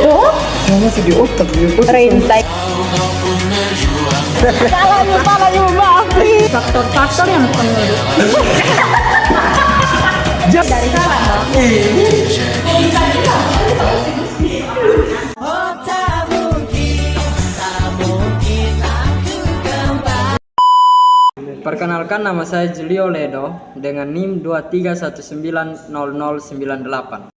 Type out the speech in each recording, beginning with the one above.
Oh, masih di otak. Rintai. Salah maaf. Faktor-faktor yang mempengaruhi. Dari salah dong. Perkenalkan, nama saya Julio Ledo dengan NIM 23190098.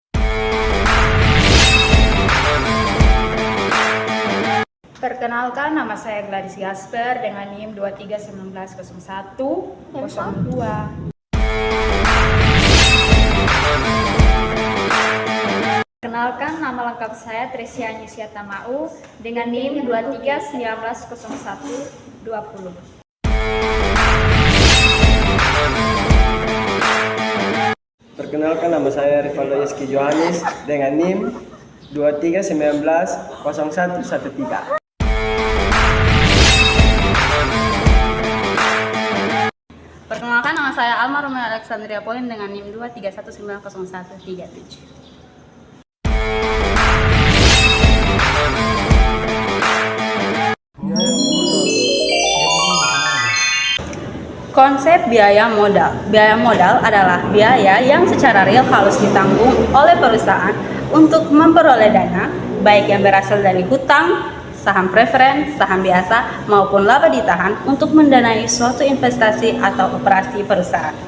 Perkenalkan, nama saya Gladys Gasper dengan NIM 23190102. Perkenalkan, nama lengkap saya Tresia Anyusiata Mau dengan NIM 23190120. Perkenalkan, nama saya Rivaldo Yeski Johannes dengan NIM 23190113. Perkenalkan, nama saya Alma Romeo Alexandria Pauline dengan NIM 23190137. Konsep biaya modal. Biaya modal adalah biaya yang secara real harus ditanggung oleh perusahaan untuk memperoleh dana, baik yang berasal dari hutang, saham preferen, saham biasa, maupun laba ditahan untuk mendanai suatu investasi atau operasi perusahaan.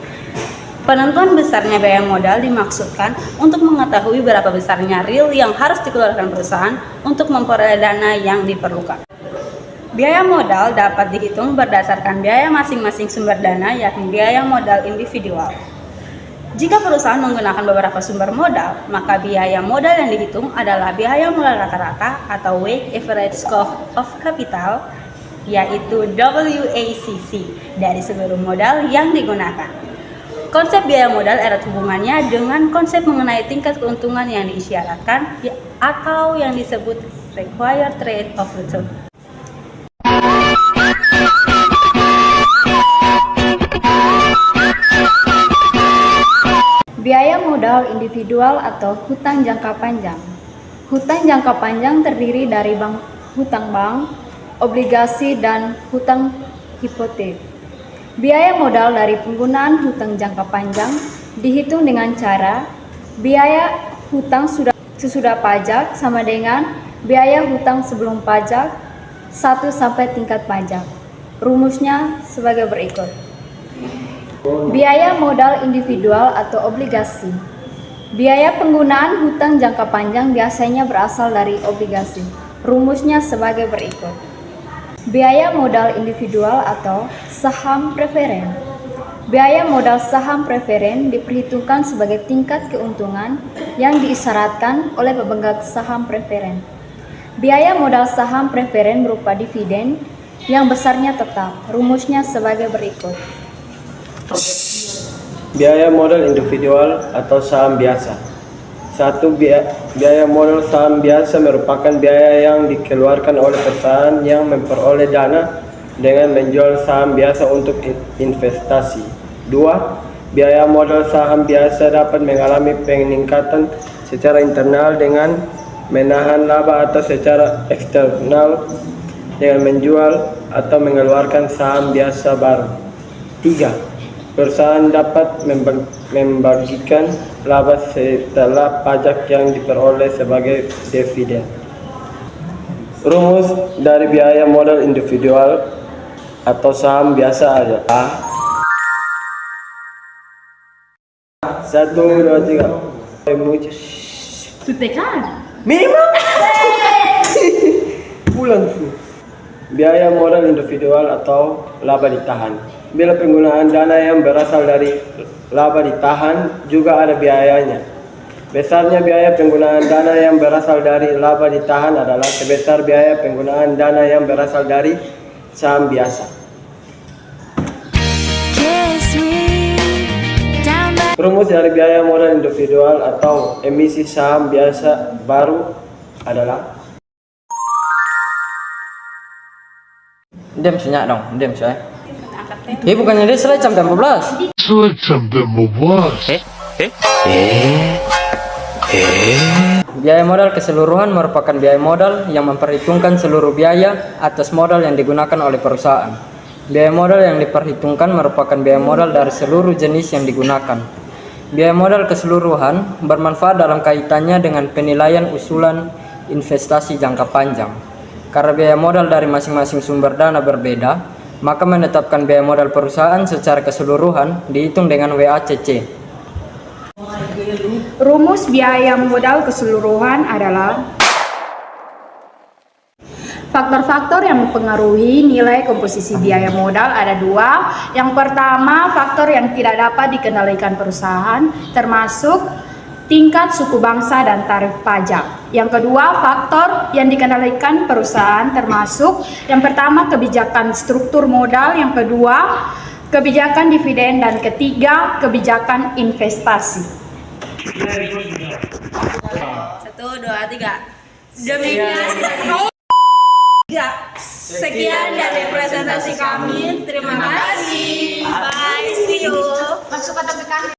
Penentuan besarnya biaya modal dimaksudkan untuk mengetahui berapa besarnya real yang harus dikeluarkan perusahaan untuk memperoleh dana yang diperlukan. Biaya modal dapat dihitung berdasarkan biaya masing-masing sumber dana, yakni biaya modal individual. Jika perusahaan menggunakan beberapa sumber modal, maka biaya modal yang dihitung adalah biaya modal rata-rata atau weighted average cost of capital, yaitu WACC, dari seluruh modal yang digunakan. Konsep biaya modal erat hubungannya dengan konsep mengenai tingkat keuntungan yang diisyaratkan atau yang disebut required rate of return. Biaya modal individual atau hutang jangka panjang. Hutang jangka panjang terdiri dari hutang bank, obligasi, dan hutang hipotek. Biaya modal dari penggunaan hutang jangka panjang dihitung dengan cara biaya hutang sesudah pajak sama dengan biaya hutang sebelum pajak 1 sampai tingkat pajak. Rumusnya sebagai berikut. Biaya modal individual atau obligasi. Biaya penggunaan hutang jangka panjang biasanya berasal dari obligasi. Rumusnya sebagai berikut. Biaya modal individual atau saham preferen. Biaya modal saham preferen diperhitungkan sebagai tingkat keuntungan yang diisyaratkan oleh pemegang saham preferen. Biaya modal saham preferen berupa dividen yang besarnya tetap. Rumusnya sebagai berikut. Biaya modal individual atau saham biasa. 1. Biaya modal saham biasa merupakan biaya yang dikeluarkan oleh perusahaan yang memperoleh dana dengan menjual saham biasa untuk investasi. 2. Biaya modal saham biasa dapat mengalami peningkatan secara internal dengan menahan laba atau secara eksternal dengan menjual atau mengeluarkan saham biasa baru. 3. Perusahaan dapat membagikan laba setelah pajak yang diperoleh sebagai dividen. Rumus dari biaya modal individual atau saham biasa adalah 1, 2, 3. Sutekan. Memang. Bulan tuh. Biaya modal individual atau laba ditahan. Bila penggunaan dana yang berasal dari laba ditahan juga ada biayanya. Besarnya biaya penggunaan dana yang berasal dari laba ditahan adalah sebesar biaya penggunaan dana yang berasal dari saham biasa. Rumus dari biaya modal individual atau emisi saham biasa baru adalah Diam senyak dong, diam saya. Bukannya dia selesai jam 12. Selesai jam 12. Biaya modal keseluruhan merupakan biaya modal yang memperhitungkan seluruh biaya atas modal yang digunakan oleh perusahaan. Biaya modal yang diperhitungkan merupakan biaya modal dari seluruh jenis yang digunakan. Biaya modal keseluruhan bermanfaat dalam kaitannya dengan penilaian usulan investasi jangka panjang. Karena biaya modal dari masing-masing sumber dana berbeda, maka menetapkan biaya modal perusahaan secara keseluruhan dihitung dengan WACC. Rumus biaya modal keseluruhan adalah faktor-faktor yang mempengaruhi nilai komposisi biaya modal ada dua. Yang pertama, faktor yang tidak dapat dikendalikan perusahaan, termasuk tingkat suku bangsa dan tarif pajak. Yang kedua, faktor yang dikendalikan perusahaan, termasuk yang pertama kebijakan struktur modal, yang kedua kebijakan dividen, dan ketiga kebijakan investasi. 1, 2, 3. Demikian. Sekian dari presentasi kami. Terima kasih. Bye. See you.